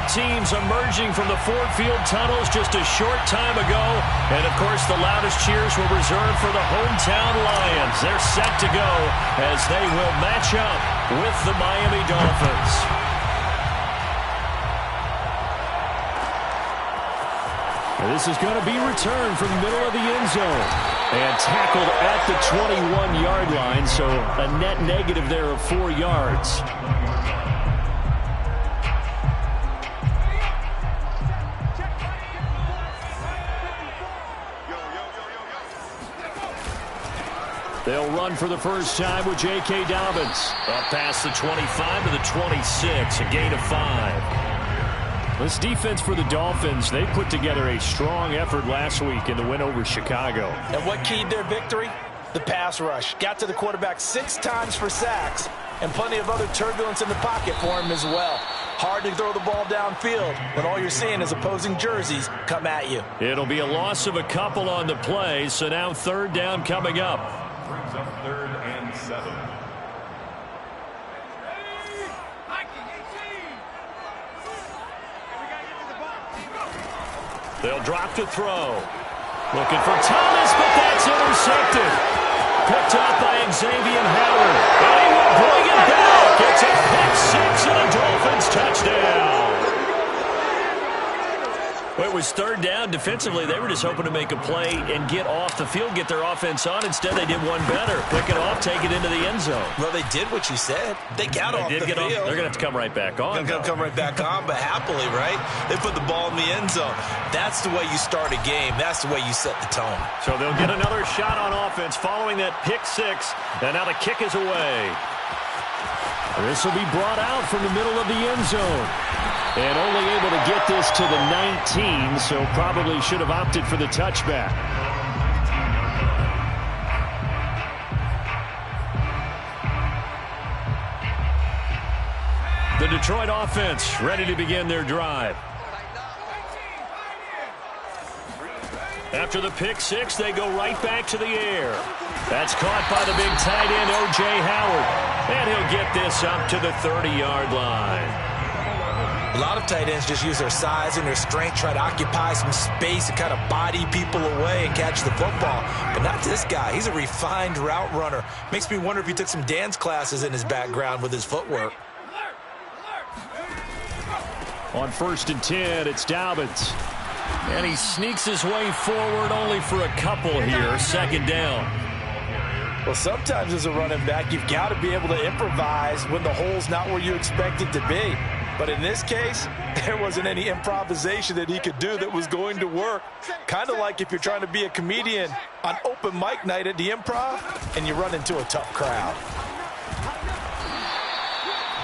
Both teams emerging from the Ford Field tunnels just a short time ago. And, of course, the loudest cheers were reserved for the hometown Lions. They're set to go as they will match up with the Miami Dolphins. This is going to be returned from the middle of the end zone and tackled at the 21-yard line, so a net negative there of 4 yards. They'll run for the first time with J.K. Dobbins. Up past the 25 to the 26, a gain of 5. This defense for the Dolphins, they put together a strong effort last week in the win over Chicago. And what keyed their victory? The pass rush. Got to the quarterback 6 times for sacks, and plenty of other turbulence in the pocket for him as well. Hard to throw the ball downfield when all you're seeing is opposing jerseys come at you. It'll be a loss of a couple on the play, so now third down coming up. Brings up 3rd and 7. They'll drop to throw. Looking for Thomas, but that's intercepted. Picked up by Xavier Howard. And he will bring it back. It's a pick 6 and a Dolphins touchdown. Well, it was third down. Defensively, they were just hoping to make a play and get off the field, get their offense on. Instead, they did one better. Pick it off, take it into the end zone. Well, they did what you said. They got off the field. They're going to have to come right back on. Come right back on, but happily, right? They put the ball in the end zone. That's the way you start a game. That's the way you set the tone. So they'll get another shot on offense following that pick 6. And now the kick is away. This will be brought out from the middle of the end zone. And only able to get this to the 19, so probably should have opted for the touchback. The Detroit offense ready to begin their drive. After the pick 6, they go right back to the air. That's caught by the big tight end, O.J. Howard. And he'll get this up to the 30-yard line. A lot of tight ends just use their size and their strength, try to occupy some space and kind of body people away and catch the football. But not this guy. He's a refined route runner. Makes me wonder if he took some dance classes in his background with his footwork. On 1st and 10, it's Dobbins. And he sneaks his way forward only for a couple here. 2nd down. Well, sometimes as a running back, you've got to be able to improvise when the hole's not where you expect it to be. But in this case, there wasn't any improvisation that he could do that was going to work. Kind of like if you're trying to be a comedian on open mic night at the Improv and you run into a tough crowd.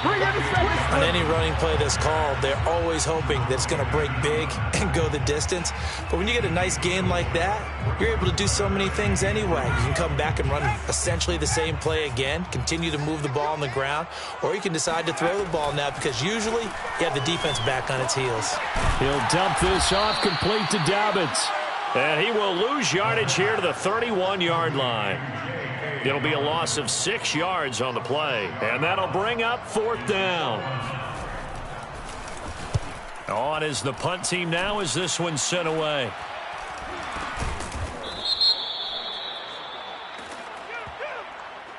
On any running play that's called, they're always hoping that it's going to break big and go the distance. But when you get a nice gain like that, you're able to do so many things anyway. You can come back and run essentially the same play again, continue to move the ball on the ground, or you can decide to throw the ball now because usually you have the defense back on its heels. He'll dump this off complete to Dobbins. And he will lose yardage here to the 31-yard line. It'll be a loss of 6 yards on the play. And that'll bring up 4th down. On is the punt team now as this one's sent away.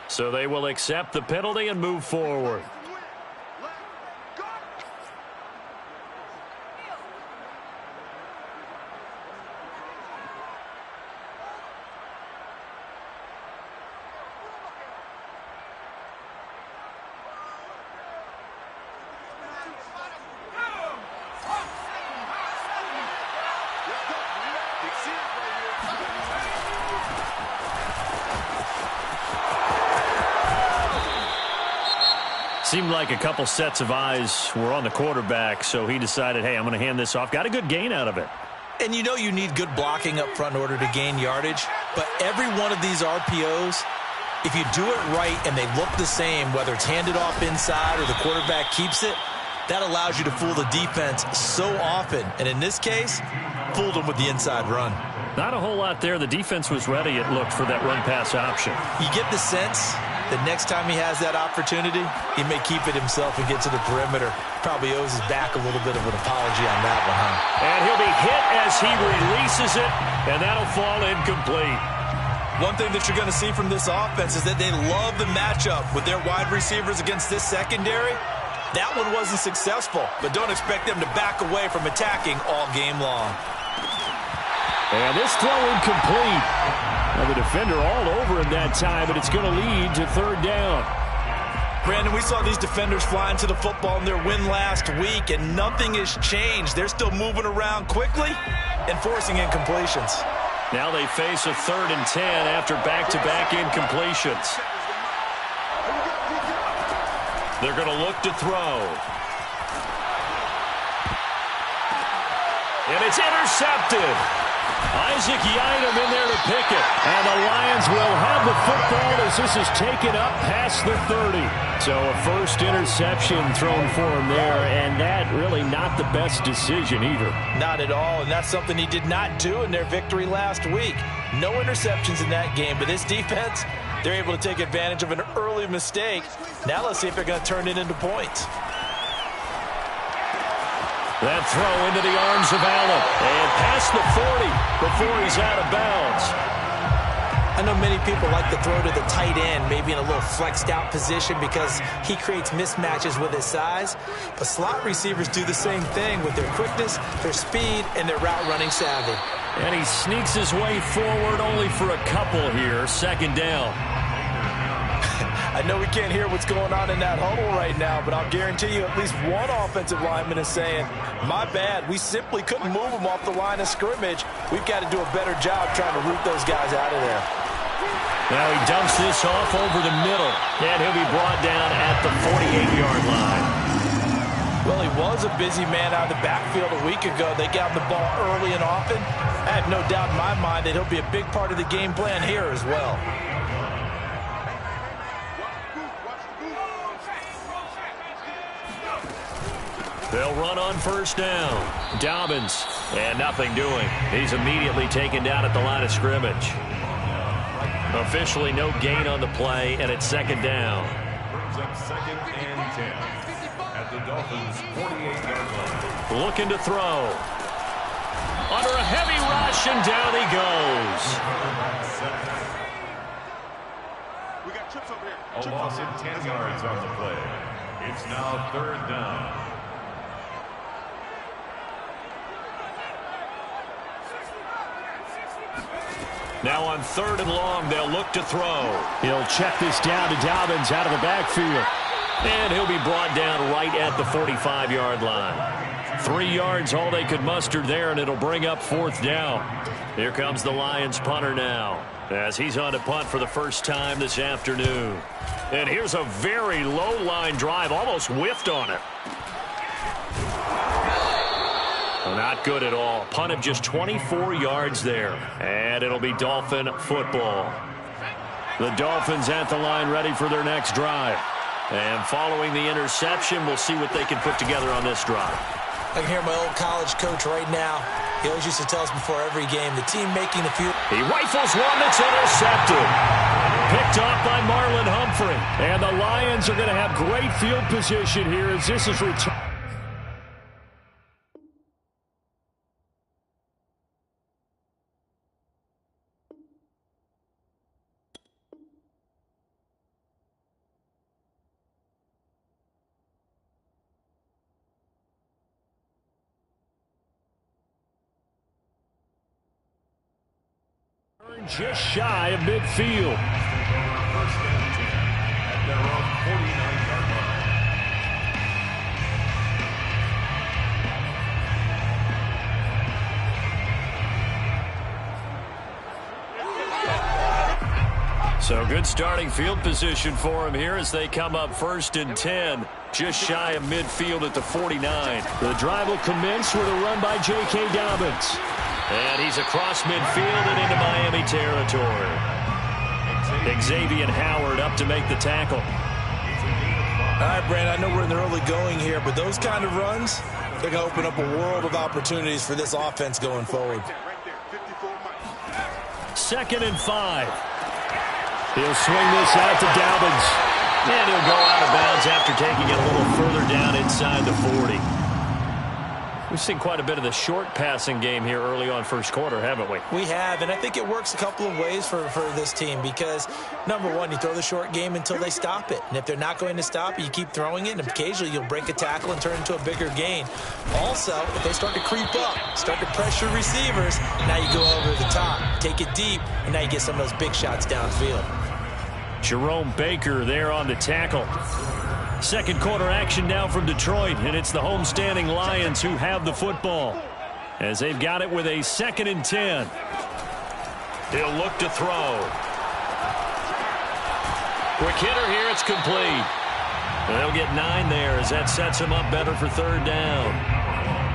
So they will accept the penalty and move forward. Seemed like a couple sets of eyes were on the quarterback, so he decided, hey, I'm going to hand this off. Got a good gain out of it. And you know you need good blocking up front in order to gain yardage, but every one of these RPOs, if you do it right and they look the same, whether it's handed off inside or the quarterback keeps it, that allows you to fool the defense so often. And in this case, fooled them with the inside run. Not a whole lot there. The defense was ready, it looked, for that run-pass option. You get the sense The next time he has that opportunity, he may keep it himself and get to the perimeter. Probably owes his back a little bit of an apology on that one, huh? And he'll be hit as he releases it, and that'll fall incomplete. One thing that you're going to see from this offense is that they love the matchup with their wide receivers against this secondary. That one wasn't successful, but don't expect them to back away from attacking all game long. And this throw incomplete. Now the defender all over him that time, but it's going to lead to third down. Brandon, we saw these defenders flying to the football in their win last week, and nothing has changed. They're still moving around quickly and forcing incompletions. Now they face a 3rd and 10 after back-to-back incompletions. They're going to look to throw. And it's intercepted. Isaac Yiadom in there to pick it. And the Lions will have the football as this is taken up past the 30. So a first interception thrown for him there, and that really not the best decision either. Not at all, and that's something he did not do in their victory last week. No interceptions in that game, but this defense, they're able to take advantage of an early mistake. Now let's see if they're going to turn it into points. That throw into the arms of Allen. And past the 40 before he's out of bounds. I know many people like to throw to the tight end, maybe in a little flexed out position because he creates mismatches with his size. But slot receivers do the same thing with their quickness, their speed, and their route running savvy. And he sneaks his way forward only for a couple here. 2nd down. I know we can't hear what's going on in that huddle right now, but I'll guarantee you at least one offensive lineman is saying, my bad, we simply couldn't move them off the line of scrimmage. We've got to do a better job trying to root those guys out of there. Now he dumps this off over the middle, and he'll be brought down at the 48-yard line. Well, he was a busy man out of the backfield a week ago. They got the ball early and often. I have no doubt in my mind that he'll be a big part of the game plan here as well. They'll run on 1st down. Dobbins, and nothing doing. He's immediately taken down at the line of scrimmage. Officially no gain on the play, and it's 2nd down. Brings up 2nd and 10 at the Dolphins' 48-yard line. Looking to throw. Under a heavy rush, and down he goes. We got trips over here. A loss of 10 yards on the play. It's now 3rd down. Now on 3rd and long, they'll look to throw. He'll check this down to Dobbins out of the backfield. And he'll be brought down right at the 45-yard line. 3 yards, all they could muster there, and it'll bring up 4th down. Here comes the Lions punter now, as he's on to punt for the first time this afternoon. And here's a very low-line drive, almost whiffed on it. Not good at all. Punt of just 24 yards there. And it'll be Dolphin football. The Dolphins at the line ready for their next drive. And following the interception, we'll see what they can put together on this drive. I can hear my old college coach right now. He always used to tell us before every game, the team making the field. He rifles one that's intercepted. Picked off by Marlon Humphrey. And the Lions are going to have great field position here as this is returned. Just shy of midfield. 1st and 10 at their own 49-yard line. So good starting field position for him here as they come up 1st and 10. Just shy of midfield at the 49. The drive will commence with a run by J.K. Dobbins. And he's across midfield and into Miami territory. Xavier Howard up to make the tackle. All right, Brandon, I know we're in the early going here, but those kind of runs, they're going to open up a world of opportunities for this offense going forward. 2nd and 5. He'll swing this out to Dobbins. And he'll go out of bounds after taking it a little further down inside the 40. We've seen quite a bit of the short passing game here early on first quarter, haven't we? We have, and I think it works a couple of ways for this team because, number one, you throw the short game until they stop it. And if they're not going to stop it, you keep throwing it, and occasionally you'll break a tackle and turn into a bigger gain. Also, if they start to creep up, start to pressure receivers, now you go over the top, take it deep, and now you get some of those big shots downfield. Jerome Baker there on the tackle. Second quarter action now from Detroit, and it's the homestanding Lions who have the football as they've got it with a 2nd and 10. He'll look to throw. Quick hitter here, it's complete. And they'll get 9 there as that sets him up better for 3rd down.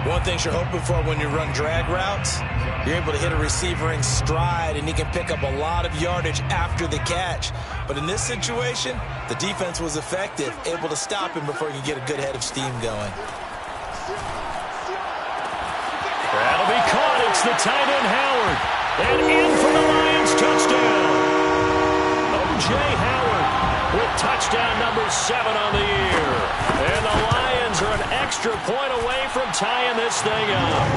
One thing you're hoping for when you run drag routes, you're able to hit a receiver in stride, and he can pick up a lot of yardage after the catch. But in this situation, the defense was effective, able to stop him before he could get a good head of steam going. That'll be caught. It's the tight end, Howard. And in for the Lions touchdown. O.J. Howard with touchdown number 7 on the year. And the Lions are an extra point away from tying this thing up.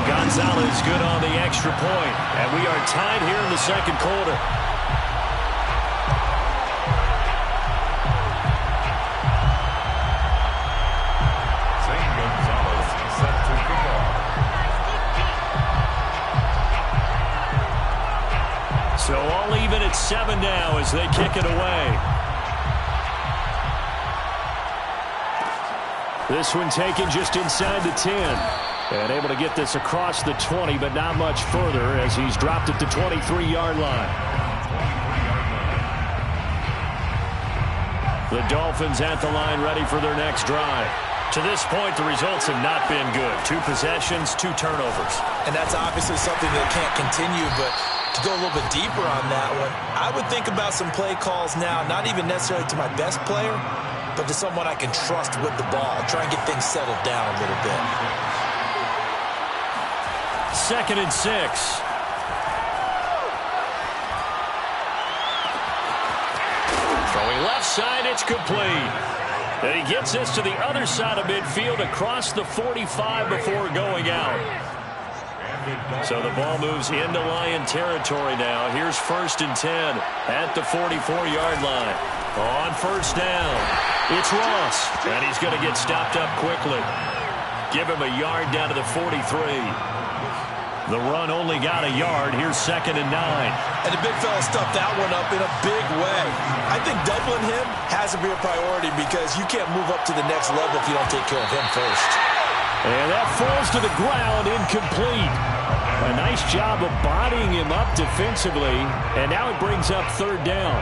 Gonzalez good on the extra point. And we are tied here in the second quarter. So all even at 7 now as they kick it away. This one taken just inside the 10. And able to get this across the 20, but not much further as he's dropped it to 23-yard line. The Dolphins at the line ready for their next drive. To this point, the results have not been good. 2 possessions, 2 turnovers. And that's obviously something that can't continue, but to go a little bit deeper on that one, I would think about some play calls now, not even necessarily to my best player, but to someone I can trust with the ball. Try and get things settled down a little bit. 2nd and 6. Throwing left side, it's complete. And he gets this to the other side of midfield across the 45 before going out. So the ball moves into Lion territory now. Here's 1st and 10 at the 44-yard line. On 1st down, it's Ross. And he's going to get stopped up quickly. Give him a yard down to the 43. The run only got a yard. Here's 2nd and 9. And the big fella stuffed that one up in a big way. I think doubling him has to be a priority because you can't move up to the next level if you don't take care of him first. And that falls to the ground, incomplete. A nice job of bodying him up defensively. And now it brings up 3rd down.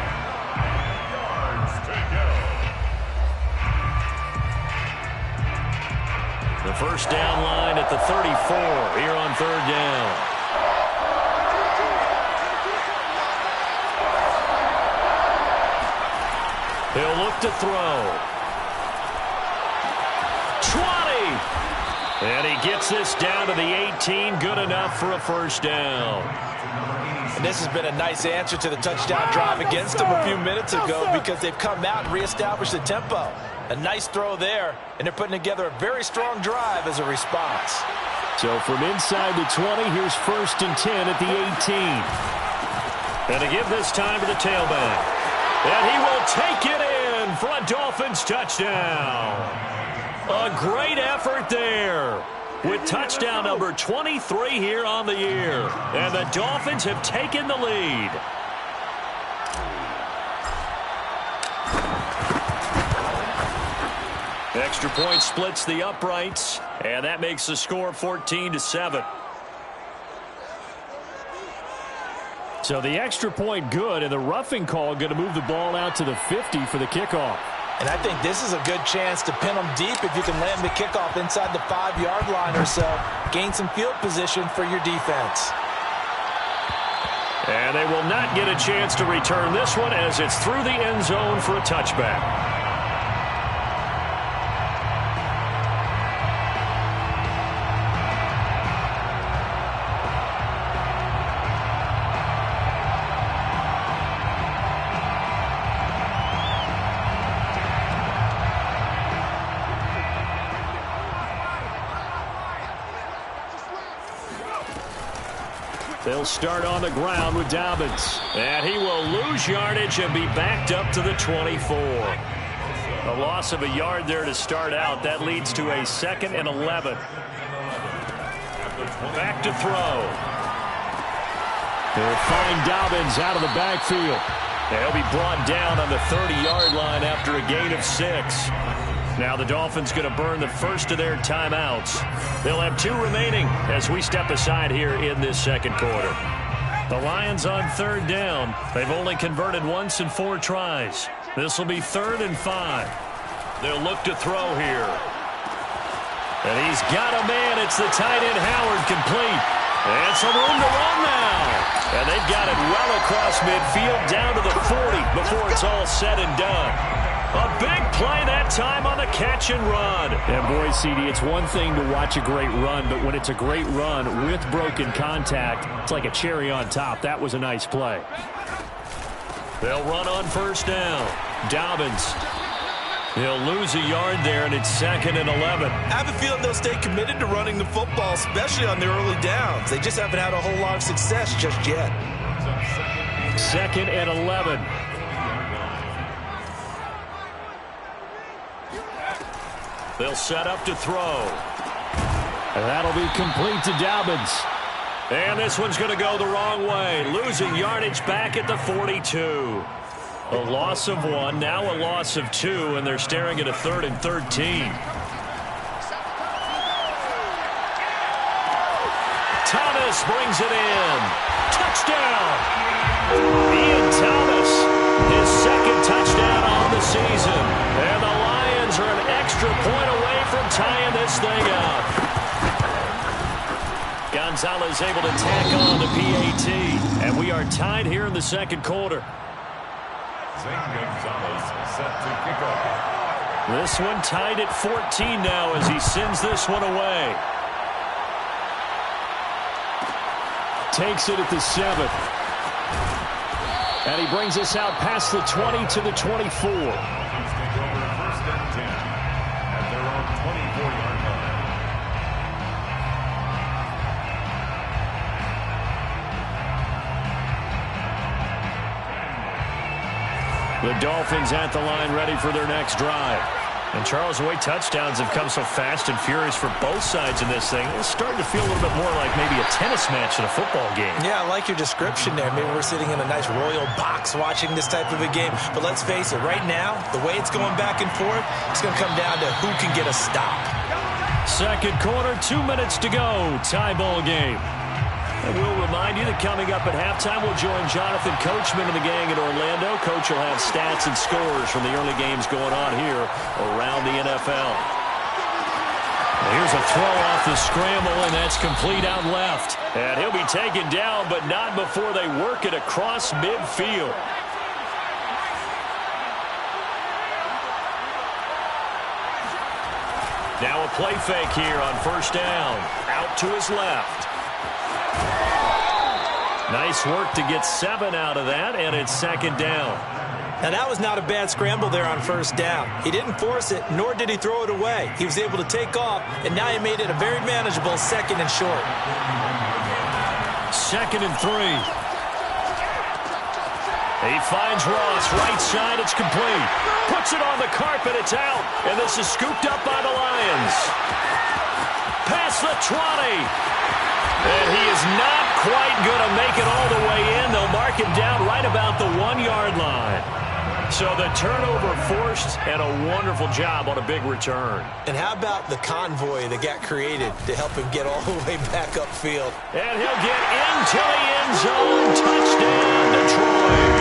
The 1st down line at the 34 here on 3rd down. He'll look to throw. 20! And he gets this down to the 18. Good enough for a 1st down. And this has been a nice answer to the touchdown drive against them a few minutes ago because they've come out and reestablished the tempo. A nice throw there, and they're putting together a very strong drive as a response. So from inside the 20, here's 1st and 10 at the 18. And to give this time to the tailback. And he will take it in for a Dolphins touchdown. A great effort there with touchdown number 23 here on the year. And the Dolphins have taken the lead. Extra point splits the uprights, and that makes the score 14-7. So the extra point good, and the roughing call going to move the ball out to the 50 for the kickoff. And I think this is a good chance to pin them deep if you can land the kickoff inside the 5-yard line or so. Gain some field position for your defense. And they will not get a chance to return this one as it's through the end zone for a touchback. They'll start on the ground with Dobbins. And he will lose yardage and be backed up to the 24. A loss of a yard there to start out. That leads to a 2nd and 11. Back to throw. They'll find Dobbins out of the backfield. He'll be brought down on the 30-yard line after a gain of 6. Now the Dolphins going to burn the first of their timeouts. They'll have 2 remaining as we step aside here in this second quarter. The Lions on 3rd down. They've only converted once in 4 tries. This will be 3rd and 5. They'll look to throw here. And he's got a man. It's the tight end Howard, complete. And some room to run now. And they've got it well across midfield down to the 40 before it's all said and done. A big play that time on the catch and run. And boy, CD, it's one thing to watch a great run, but when it's a great run with broken contact, it's like a cherry on top. That was a nice play. They'll run on 1st down. Dobbins. He'll lose a yard there, and it's 2nd and 11. I have a feeling they'll stay committed to running the football, especially on their early downs. They just haven't had a whole lot of success just yet. 2nd and 11. They'll set up to throw. And that'll be complete to Dobbins. And this one's going to go the wrong way. Losing yardage back at the 42. A loss of 1, now a loss of 2, and they're staring at a 3rd and 13. Thomas brings it in. Touchdown! Ian Thomas, his 2nd touchdown on the season. And the Lions are an extra point away from tying this thing up. Gonzalez able to tack on the PAT. And we are tied here in the second quarter. Gonzalez set to kick off. This one tied at 14 now as he sends this one away. Takes it at the 7th. And he brings us out past the 20 to the 24. Take over 1st and 10 at their own 24-yard line. The Dolphins at the line ready for their next drive. And Charles, the way touchdowns have come so fast and furious for both sides in this thing, it's starting to feel a little bit more like maybe a tennis match in a football game. Yeah, I like your description there. Maybe we're sitting in a nice royal box watching this type of a game. But let's face it, right now, the way it's going back and forth, it's going to come down to who can get a stop. Second quarter, 2 minutes to go. Tie ball game. And we'll remind you that coming up at halftime, we'll join Jonathan Coachman and the gang in Orlando. Coach will have stats and scores from the early games going on here around the NFL. Here's a throw off the scramble, and that's complete out left. And he'll be taken down, but not before they work it across midfield. Now a play fake here on 1st down. Out to his left. Nice work to get 7 out of that, and it's 2nd down. Now, that was not a bad scramble there on 1st down. He didn't force it, nor did he throw it away. He was able to take off, and now he made it a very manageable 2nd and short. 2nd and 3. He finds Ross, right side, it's complete. Puts it on the carpet, it's out, and this is scooped up by the Lions. Past the 20. And he is not quite going to make it all the way in. They'll mark him down right about the 1-yard line. So the turnover forced, and a wonderful job on a big return. And how about the convoy that got created to help him get all the way back upfield? And he'll get into the end zone. Touchdown, Detroit.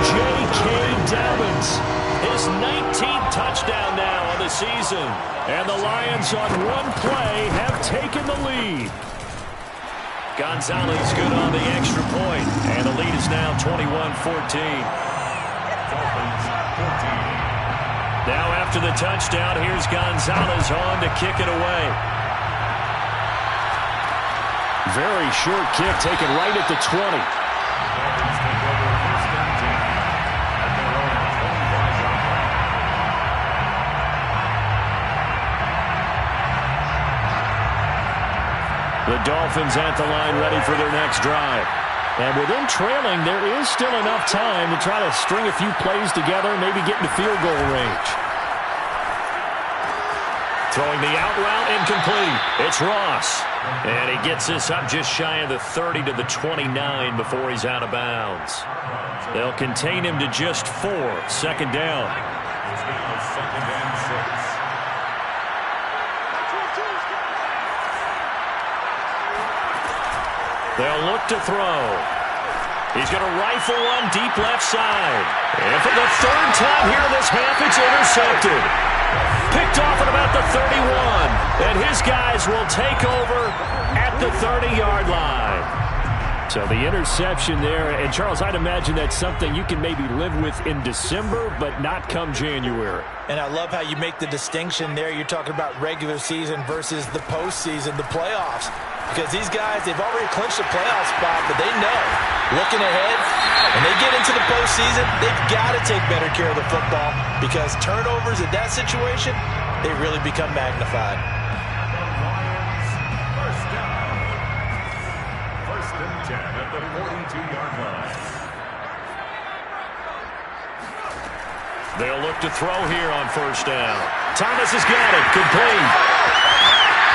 J.K. Dobbins, his 19th touchdown now on the season. And the Lions on one play have taken the lead. Gonzalez good on the extra point, and the lead is now 21-14. Now after the touchdown, here's Gonzalez on to kick it away. Very short kick taken right at the 20. The Dolphins at the line ready for their next drive. And with them trailing, there is still enough time to try to string a few plays together, maybe get into field goal range. Throwing the out route, incomplete. It's Ross. And he gets this up just shy of the 30 to the 29 before he's out of bounds. They'll contain him to just 4. Second down. Second and 6. They'll look to throw. He's going to rifle one deep left side. And for the third time here in this half, it's intercepted. Picked off at about the 31. And his guys will take over at the 30-yard line. So the interception there. And, Charles, I'd imagine that's something you can maybe live with in December, but not come January. And I love how you make the distinction there. You're talking about regular season versus the postseason, the playoffs. Because these guys, they've already clinched a playoff spot, but they know, looking ahead, when they get into the postseason, they've got to take better care of the football because turnovers in that situation, they really become magnified. First down. First and 10 at the 42-yard line. They'll look to throw here on first down. Thomas has got it. Complete.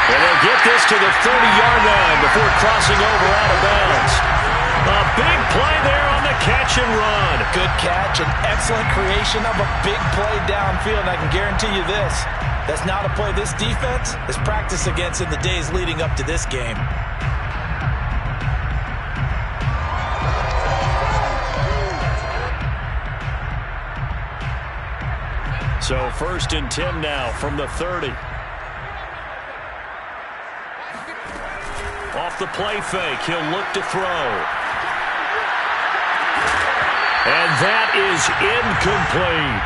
And they'll get this to the 30-yard line before crossing over out of bounds. A big play there on the catch and run. Good catch and excellent creation of a big play downfield. And I can guarantee you this, that's not a play this defense is practiced against in the days leading up to this game. So first and 10 now from the 30. Off the play fake, he'll look to throw. And that is incomplete.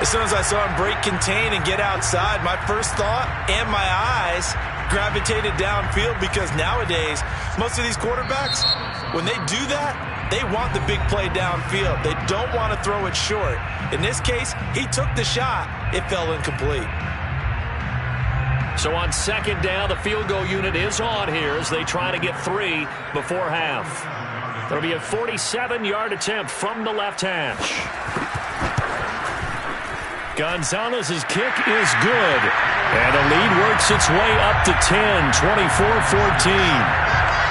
As soon as I saw him break contain and get outside, my first thought and my eyes gravitated downfield because nowadays, most of these quarterbacks, when they do that, they want the big play downfield. They don't want to throw it short. In this case, he took the shot. It fell incomplete. So on second down, the field goal unit is on here as they try to get 3 before half. It'll be a 47-yard attempt from the left hash. Gonzalez's kick is good. And the lead works its way up to 10, 24-14.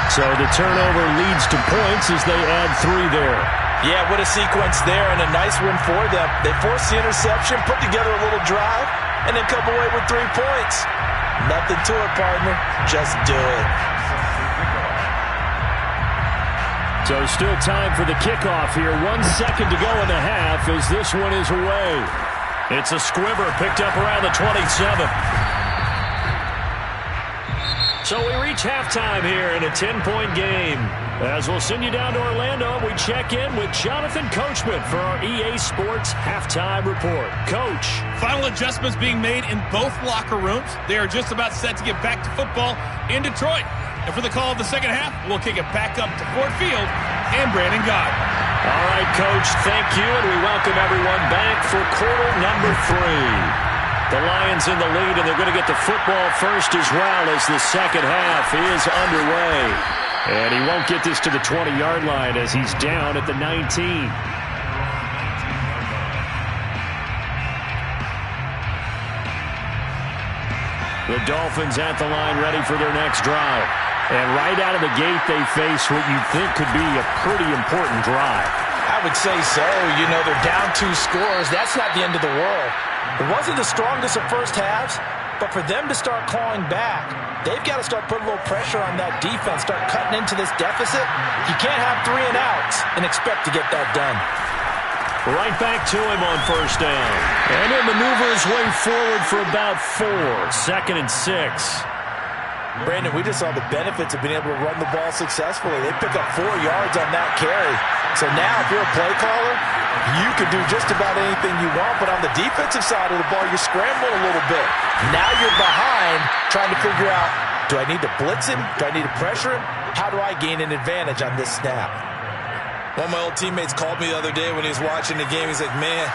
So the turnover leads to points as they add 3 there. Yeah, what a sequence there and a nice one for them. They forced the interception, put together a little drive, and then come away with 3 points. Nothing to it, partner. Just do it. So still time for the kickoff here. 1 second to go in the half as this one is away. It's a squibber picked up around the 27. So we reach halftime here in a 10-point game. As we'll send you down to Orlando, we check in with Jonathan Coachman for our EA Sports Halftime Report. Coach. Final adjustments being made in both locker rooms. They are just about set to get back to football in Detroit. And for the call of the second half, we'll kick it back up to Ford Field and Brandon Gott. All right, Coach, thank you, and we welcome everyone back for quarter number 3. The Lions in the lead, and they're going to get the football first as well as the second half is underway. And he won't get this to the 20-yard line as he's down at the 19. The Dolphins at the line ready for their next drive. And right out of the gate, they face what you think could be a pretty important drive. I would say so. You know, they're down 2 scores. That's not the end of the world. It wasn't the strongest of first halves, but for them to start clawing back, they've got to start putting a little pressure on that defense, start cutting into this deficit. You can't have 3 and outs and expect to get that done. Right back to him on first down. And he'll maneuver his way forward for about 4. Second and 6. Brandon, we just saw the benefits of being able to run the ball successfully. They pick up 4 yards on that carry. So now if you're a play caller, you can do just about anything you want. But on the defensive side of the ball, you're scrambling a little bit. Now you're behind trying to figure out, do I need to blitz him? Do I need to pressure him? How do I gain an advantage on this snap? One of my old teammates called me the other day when he was watching the game. He's like, man,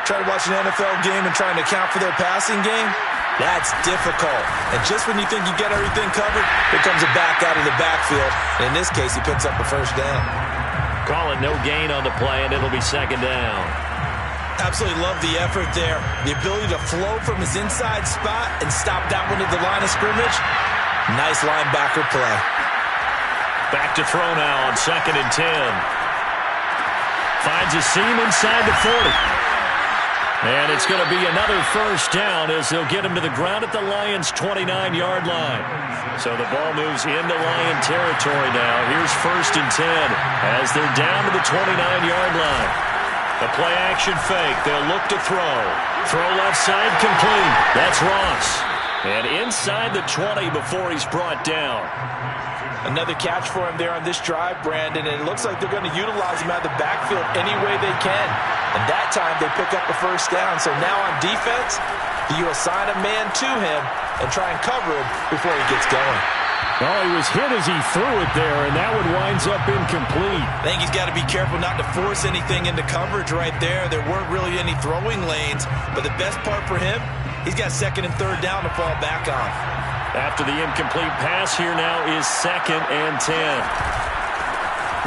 trying to watch an NFL game and trying to account for their passing game, That's difficult. And just when you think you get everything covered, here comes a back out of the backfield. And in this case, he picks up a first down. Call it no gain on the play, and it'll be second down. Absolutely love the effort there. The ability to flow from his inside spot and stop that one at the line of scrimmage. Nice linebacker play. Back to throw now on 2nd and 10. Finds a seam inside the 40. And it's going to be another first down as they'll get him to the ground at the Lions' 29-yard line. So the ball moves into Lion territory now. Here's 1st and 10 as they're down to the 29-yard line. The play-action fake. They'll look to throw. Throw left side complete. That's Ross. And inside the 20 before he's brought down. Another catch for him there on this drive, Brandon, and it looks like they're going to utilize him out of the backfield any way they can. And that time they pick up the first down. So now on defense, you assign a man to him and try and cover him before he gets going. Oh, he was hit as he threw it there, and that one winds up incomplete. I think he's got to be careful not to force anything into coverage right there. There weren't really any throwing lanes, but the best part for him, he's got 2nd and 3rd down to fall back on. After the incomplete pass, here now is 2nd and 10.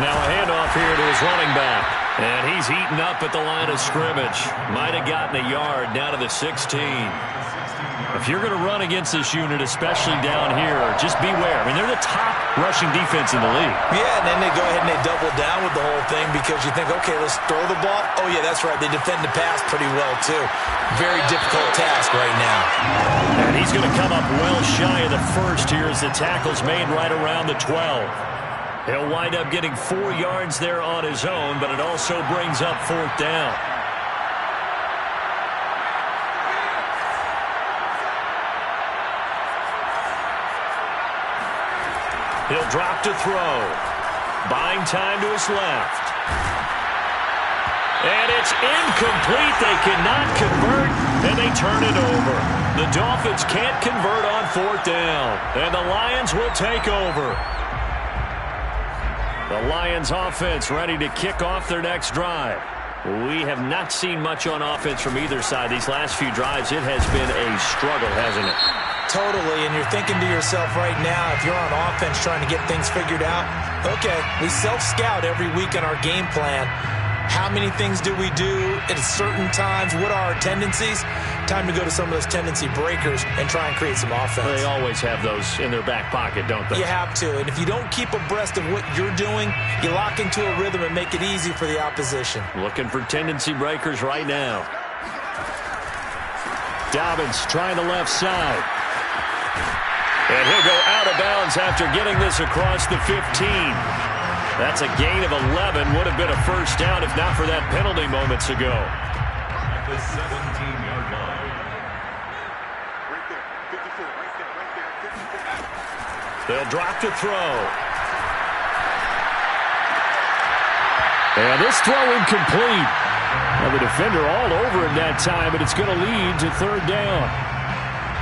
Now a handoff here to his running back. And he's eaten up at the line of scrimmage. Might have gotten a yard down to the 16. If you're going to run against this unit, especially down here, just beware. I mean, they're the top rushing defense in the league. Yeah, and then they go ahead and they double down with the whole thing because you think, okay, let's throw the ball. Oh, yeah, that's right. They defend the pass pretty well, too. Very difficult task right now. And he's going to come up well shy of the first here as the tackle's made right around the 12. He'll wind up getting 4 yards there on his own, but it also brings up 4th down. He'll drop to throw. Buying time to his left. And it's incomplete. They cannot convert, and they turn it over. The Dolphins can't convert on 4th down, and the Lions will take over. The Lions offense ready to kick off their next drive. We have not seen much on offense from either side. These last few drives, it has been a struggle, hasn't it? Totally, and you're thinking to yourself right now, if you're on offense trying to get things figured out, okay, we self-scout every week on our game plan. How many things do we do at certain times? What are our tendencies? Time to go to some of those tendency breakers and try and create some offense. They always have those in their back pocket, don't they? You have to, and if you don't keep abreast of what you're doing, you lock into a rhythm and make it easy for the opposition. Looking for tendency breakers right now. Dobbins trying the left side. And he'll go out of bounds after getting this across the 15. That's a gain of 11. Would have been a first down if not for that penalty moments ago. At the 17-yard line. Right there. 54. Right there. Right there. 54. They'll drop to throw. And this throw incomplete. Now the defender all over him that time, but it's going to lead to 3rd down.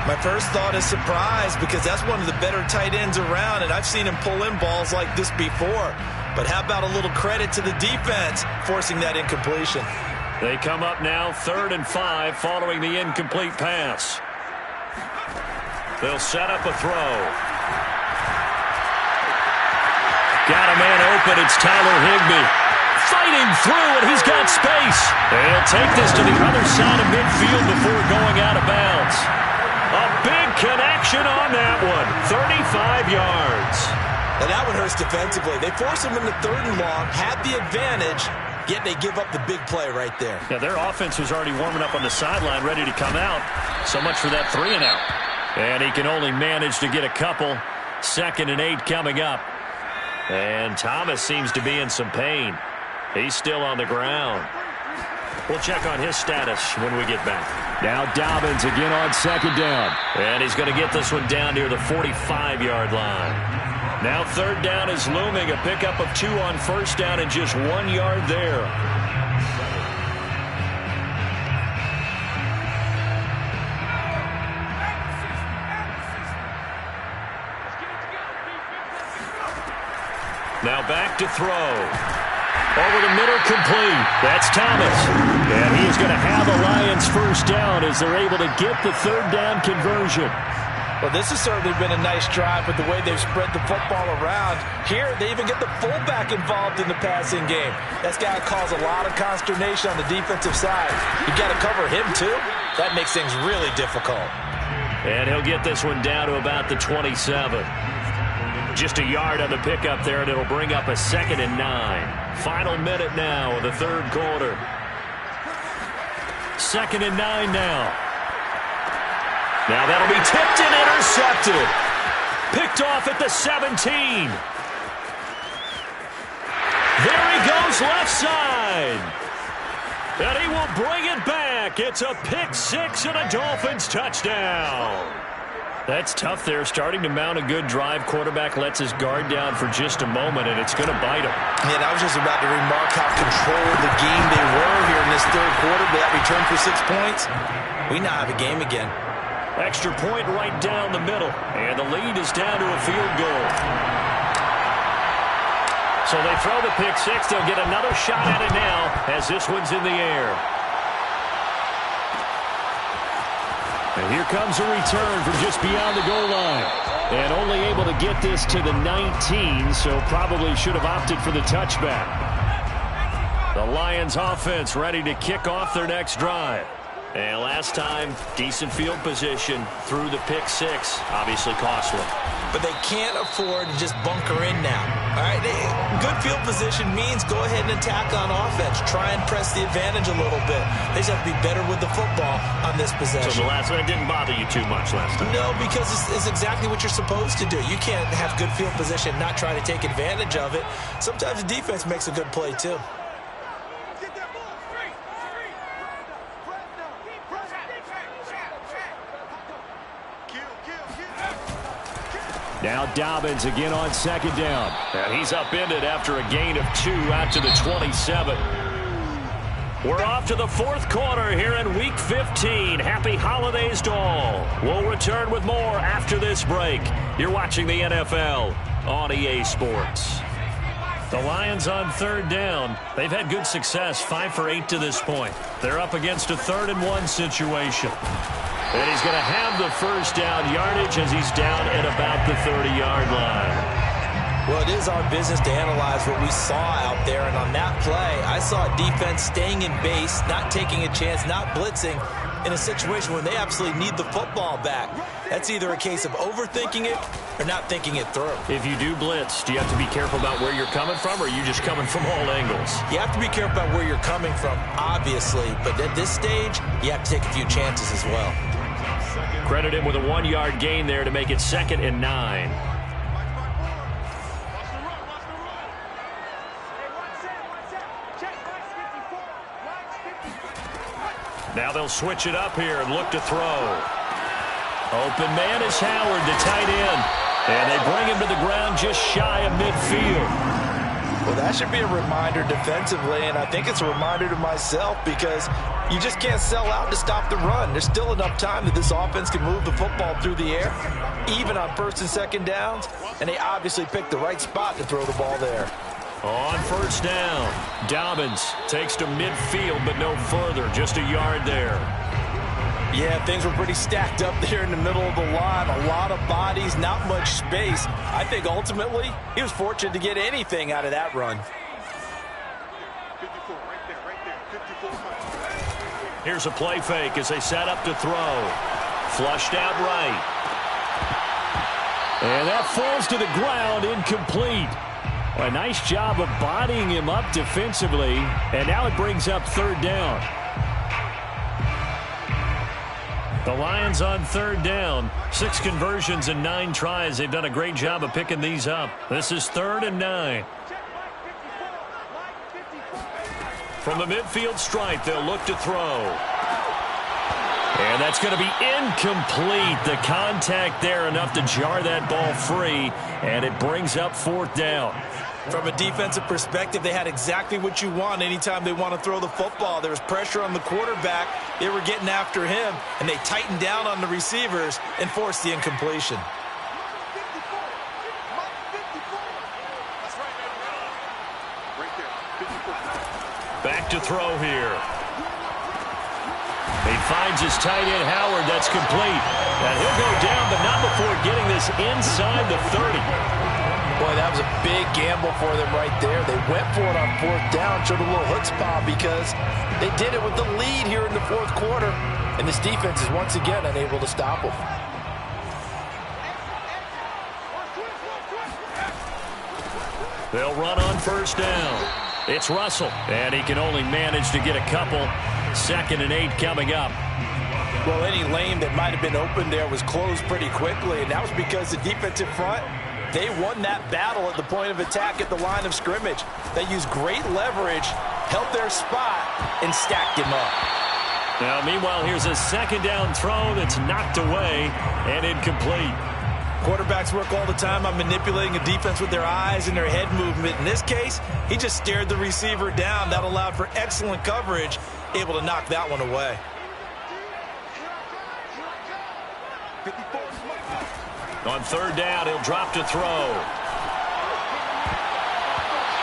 My first thought is surprise because that's one of the better tight ends around, and I've seen him pull in balls like this before. But how about a little credit to the defense forcing that incompletion? They come up now 3rd and 5 following the incomplete pass. They'll set up a throw. Got a man open. It's Tyler Higbee. Fighting through, and he's got space. They'll take this to the other side of midfield before going out of bounds. A big connection on that one. 35 yards. Now that one hurts defensively. They force him into 3rd and long, had the advantage, yet they give up the big play right there. Yeah, their offense was already warming up on the sideline, ready to come out. So much for that 3 and out. And he can only manage to get a couple. 2nd and 8 coming up. And Thomas seems to be in some pain. He's still on the ground. We'll check on his status when we get back. Now Dobbins again on 2nd down. And he's going to get this one down near the 45-yard line. Now 3rd down is looming. A pickup of 2 on 1st down and just 1 yard there. Now back to throw. Over the middle, complete. That's Thomas. And he is going to have a Lions first down as they're able to get the third down conversion. Well, this has certainly been a nice drive with the way they've spread the football around. Here, they even get the fullback involved in the passing game. That's got to cause a lot of consternation on the defensive side. You got to cover him, too. That makes things really difficult. And he'll get this one down to about the 27. Just a yard on the pickup there, and it'll bring up a 2nd and 9. Final minute now of the third quarter. 2nd and 9 now. Now that'll be tipped and intercepted. Picked off at the 17. There he goes left side. And he will bring it back. It's a pick 6 and a Dolphins touchdown. That's tough there, starting to mount a good drive. Quarterback lets his guard down for just a moment, and it's going to bite him. Yeah, I was just about to remark how controlled the game they were here in this third quarter. But that return for 6 points, we now have a game again. Extra point right down the middle, and the lead is down to a field goal. So they throw the pick 6. They'll get another shot at it now as this one's in the air. And here comes a return from just beyond the goal line. And only able to get this to the 19, so probably should have opted for the touchback. The Lions offense ready to kick off their next drive. And last time, decent field position through the pick 6. Obviously costly. But they can't afford to just bunker in now. All right, good field position means go ahead and attack on offense. Try and press the advantage a little bit. They just have to be better with the football on this possession. So the last one didn't bother you too much last time? No, because it's exactly what you're supposed to do. You can't have good field position and not try to take advantage of it. Sometimes the defense makes a good play, too. Now Dobbins again on 2nd down. And he's upended after a gain of 2 out to the 27. We're off to the 4th quarter here in Week 15. Happy holidays to all. We'll return with more after this break. You're watching the NFL on EA Sports. The Lions on 3rd down. They've had good success, 5 for 8 to this point. They're up against a 3rd and 1 situation. And he's going to have the first down yardage as he's down at about the 30-yard line. Well, it is our business to analyze what we saw out there. And on that play, I saw a defense staying in base, not taking a chance, not blitzing in a situation where they absolutely need the football back. That's either a case of overthinking it or not thinking it through. If you do blitz, do you have to be careful about where you're coming from, or are you just coming from all angles? You have to be careful about where you're coming from, obviously. But at this stage, you have to take a few chances as well. Credit him with a 1-yard gain there to make it 2nd and 9. Now they'll switch it up here and look to throw. Open man is Howard, the tight end. And they bring him to the ground just shy of midfield. Well, that should be a reminder defensively, and I think it's a reminder to myself because you just can't sell out to stop the run. There's still enough time that this offense can move the football through the air, even on 1st and 2nd downs, and they obviously picked the right spot to throw the ball there. On 1st down, Dobbins takes to midfield, but no further, just a yard there. Yeah, things were pretty stacked up there in the middle of the line. A lot of bodies, not much space. I think ultimately he was fortunate to get anything out of that run. 54, right there, 54. Here's a play fake as they set up to throw. Flushed out right. And that falls to the ground, incomplete. A nice job of bodying him up defensively, and now it brings up 3rd down. The Lions on 3rd down. 6 conversions and 9 tries. They've done a great job of picking these up. This is 3rd and 9. From the midfield stripe, they'll look to throw. And that's going to be incomplete. The contact there enough to jar that ball free, and it brings up 4th down. From a defensive perspective, they had exactly what you want anytime they want to throw the football. There was pressure on the quarterback. They were getting after him, and they tightened down on the receivers and forced the incompletion. Back to throw here. finds his tight end, Howard. That's complete. And he'll go down, but not before getting this inside the 30. Boy, that was a big gamble for them right there. They went for it on fourth down, showed a little chutzpah because they did it with the lead here in the fourth quarter. And this defense is once again unable to stop them. They'll run on first down. It's Russell, and he can only manage to get a couple. 2nd and 8 coming up. Well, any lane that might have been open there was closed pretty quickly, and that was because the defensive front, they won that battle at the point of attack at the line of scrimmage. They used great leverage, held their spot, and stacked him up. Now, meanwhile, here's a 2nd down throw that's knocked away and incomplete. Quarterbacks work all the time on manipulating a defense with their eyes and their head movement. In this case, he just stared the receiver down. That allowed for excellent coverage, able to knock that one away. On 3rd down, he'll drop to throw.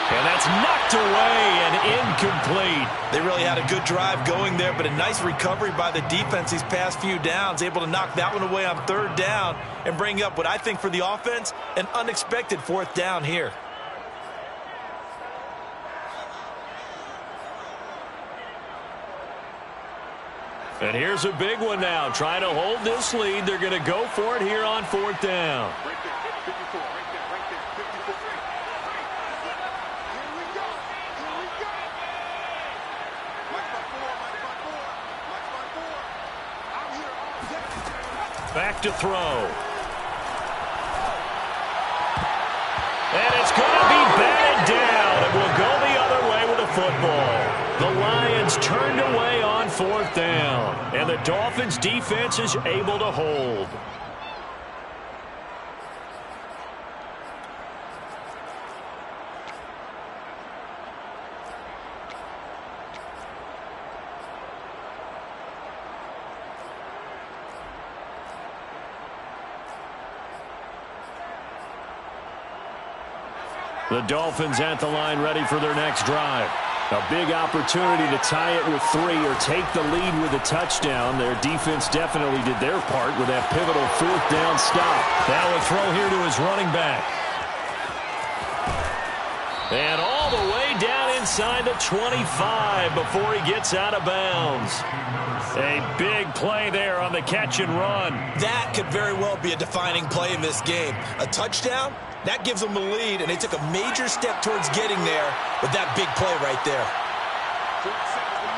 And that's knocked away and incomplete. They really had a good drive going there, but a nice recovery by the defense these past few downs, able to knock that one away on 3rd down and bring up what I think for the offense, an unexpected 4th down here. And here's a big one now. Trying to hold this lead. They're going to go for it here on 4th down. Right there, 54, right there, 54. Here we go. March by four. I'm here all day. Back to throw. And it's going to be batted down. It will go the other way with the football. The Lions turned away on 4th down. And the Dolphins defense is able to hold. The Dolphins at the line, ready for their next drive. A big opportunity to tie it with 3 or take the lead with a touchdown. Their defense definitely did their part with that pivotal 4th down stop. Now a throw here to his running back. And all the way down inside the 25 before he gets out of bounds. A big play there on the catch and run. That could very well be a defining play in this game. A touchdown? That gives them the lead, and they took a major step towards getting there with that big play right there. 40 seconds to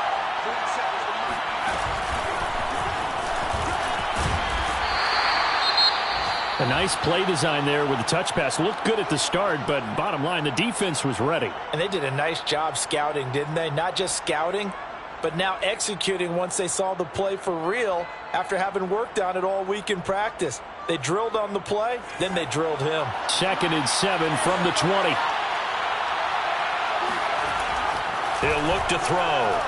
mark. A nice play design there with the touch pass. Looked good at the start, but bottom line, the defense was ready. And they did a nice job scouting, didn't they? Not just scouting, but now executing once they saw the play for real after having worked on it all week in practice. They drilled on the play, then they drilled him. 2nd and 7 from the 20. He'll look to throw.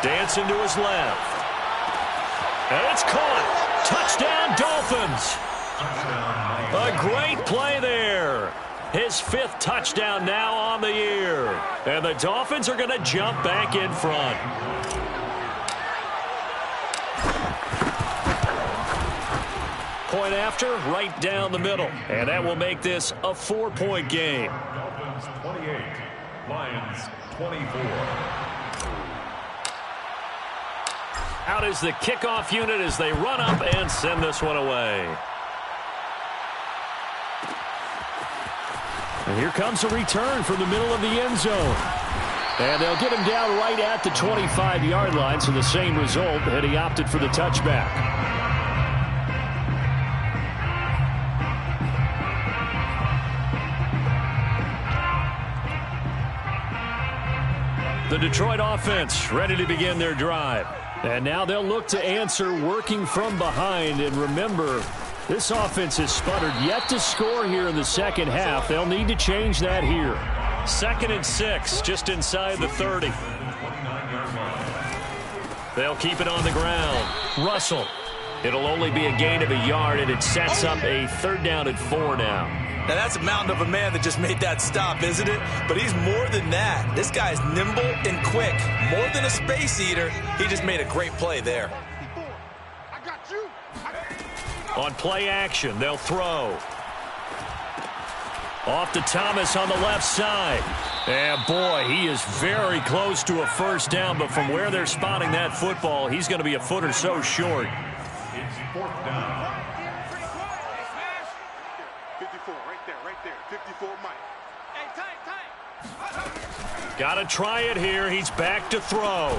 Dancing to his left. And it's caught. Touchdown, Dolphins. A great play there. His 5th touchdown now on the year. And the Dolphins are going to jump back in front. Point after, right down the middle. And that will make this a 4-point game. Dolphins 28, Lions 24. Out is the kickoff unit as they run up and send this one away. And here comes a return from the middle of the end zone. And they'll get him down right at the 25-yard line, so the same result, and he opted for the touchback. The Detroit offense ready to begin their drive. And now they'll look to answer working from behind. And remember, this offense has sputtered yet to score here in the second half. They'll need to change that here. 2nd and 6, just inside the 30. They'll keep it on the ground. Russell. It'll only be a gain of a yard, and it sets up a 3rd down and 4 now. Now, that's a mountain of a man that just made that stop, isn't it? But he's more than that. This guy's nimble and quick. More than a space eater, he just made a great play there. On play action, they'll throw. Off to Thomas on the left side. And boy, he is very close to a first down, but from where they're spotting that football, he's going to be a foot or so short. It's 4th down. 54, right there. 54, Mike. Got to try it here. He's back to throw.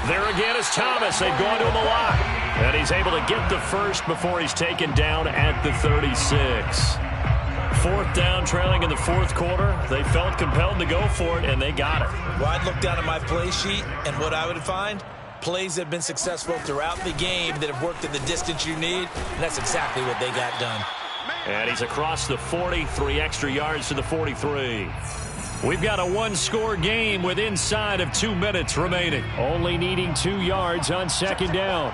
There again is Thomas. They've gone to him a lot. And he's able to get the first before he's taken down at the 36. 4th down, trailing in the 4th quarter. They felt compelled to go for it, and they got it. Well, I'd look down at my play sheet, and what I would find, plays that have been successful throughout the game that have worked at the distance you need, and that's exactly what they got done. And he's across the 40, 3 extra yards to the 43. We've got a 1-score game with inside of 2 minutes remaining. Only needing 2 yards on 2nd down.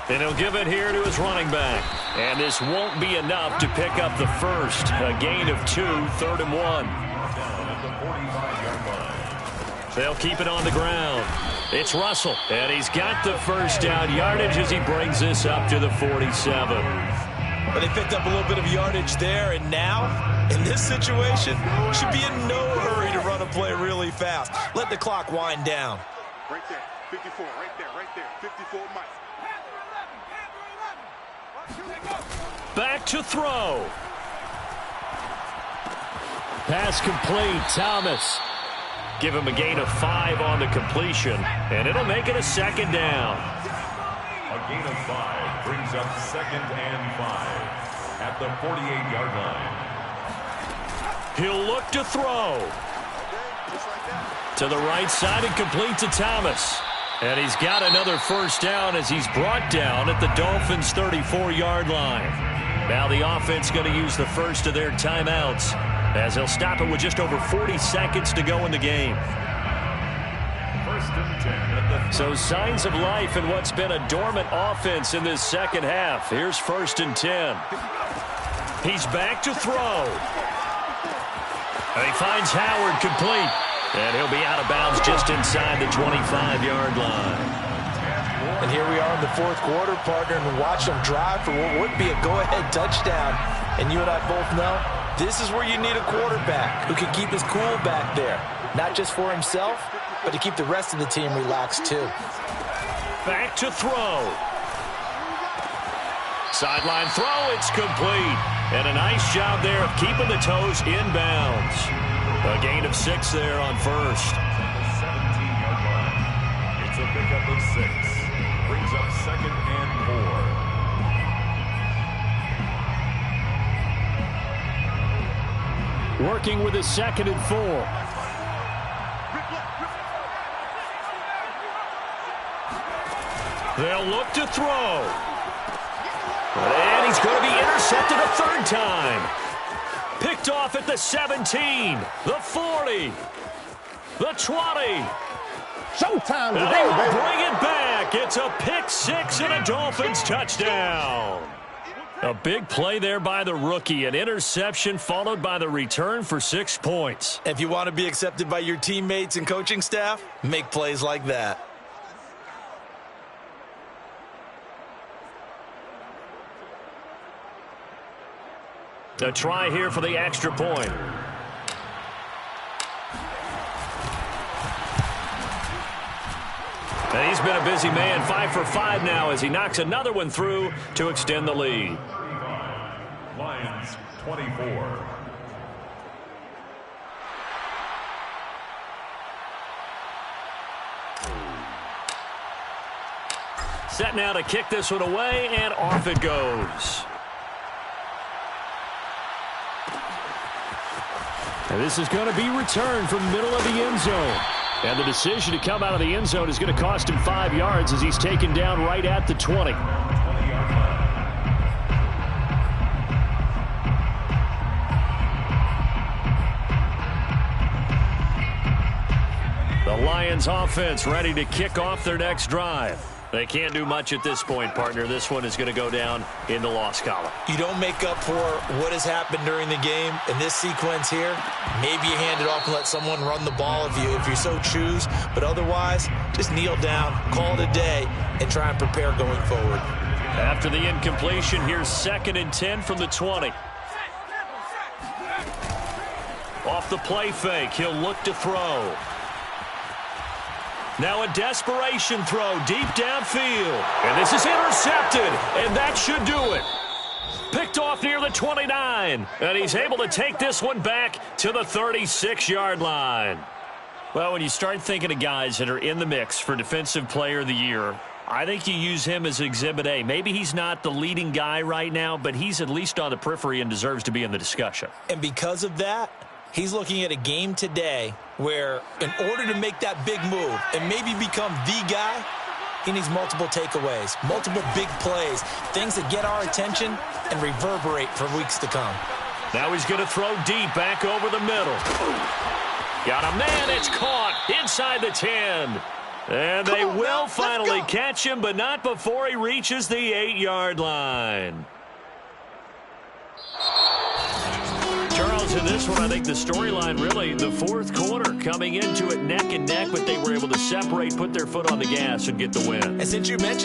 And he'll give it here to his running back. And this won't be enough to pick up the first. A gain of 2, 3rd and 1. They'll keep it on the ground. It's Russell. And he's got the first down yardage as he brings this up to the 47. But they picked up a little bit of yardage there, and now, in this situation, should be in no hurry to run a play really fast. Let the clock wind down. Right there. 54, right there. 54, Mike. Back to throw. Pass complete. Thomas. Give him a gain of 5 on the completion, and it'll make it a 2nd down. A gain of 5 brings up 2nd and 5 at the 48-yard line. He'll look to throw. To the right side and complete to Thomas. And he's got another first down as he's brought down at the Dolphins' 34-yard line. Now the offense going to use the first of their timeouts as they'll stop it with just over 40 seconds to go in the game. 1st and 10 at the So signs of life in what's been a dormant offense in this second half. Here's 1st and 10. He's back to throw. And he finds Howard complete. And he'll be out of bounds just inside the 25-yard line. And here we are in the 4th quarter, partner, and watch them drive for what would be a go-ahead touchdown. And you and I both know this is where you need a quarterback who can keep his cool back there. Not just for himself, but to keep the rest of the team relaxed too. Back to throw. Sideline throw, it's complete. And a nice job there of keeping the toes inbounds. A gain of 6 there on first. 17-yard line. It's a pickup of 6. Brings up 2nd and 4. Working with a 2nd and 4. They'll look to throw. And he's going to be intercepted a 3rd time. Picked off at the 17, the 40, the 20. Showtime And today, they will baby. bring it back. It's a pick 6 and a Dolphins touchdown. A big play there by the rookie. An interception followed by the return for 6 points. If you want to be accepted by your teammates and coaching staff, make plays like that. A try here for the extra point. And he's been a busy man, 5 for 5 now as he knocks another one through to extend the lead. Lions 24. Set now to kick this one away, and off it goes. And this is going to be returned from the middle of the end zone. And the decision to come out of the end zone is going to cost him 5 yards as he's taken down right at the 20. The Lions offense ready to kick off their next drive. They can't do much at this point, partner. This one is going to go down in the loss column. You don't make up for what has happened during the game in this sequence here. Maybe you hand it off and let someone run the ball if you so choose. But otherwise, just kneel down, call it a day, and try and prepare going forward. After the incompletion, here's 2nd and 10 from the 20. Off the play fake, he'll look to throw. Now a desperation throw deep downfield. And this is intercepted, and that should do it. Picked off near the 29, and he's able to take this one back to the 36-yard line. Well, when you start thinking of guys that are in the mix for Defensive Player of the Year, I think you use him as Exhibit A. Maybe he's not the leading guy right now, but he's at least on the periphery and deserves to be in the discussion. And because of that, he's looking at a game today where in order to make that big move and maybe become the guy, he needs multiple takeaways, multiple big plays, things that get our attention and reverberate for weeks to come. Now he's going to throw deep back over the middle. Got a man, it's caught inside the 10. And they will finally catch him, but not before he reaches the 8-yard line. Charles, in this one, I think the storyline really, the fourth quarter, coming into it neck and neck, but they were able to separate, put their foot on the gas, and get the win. And since you mentioned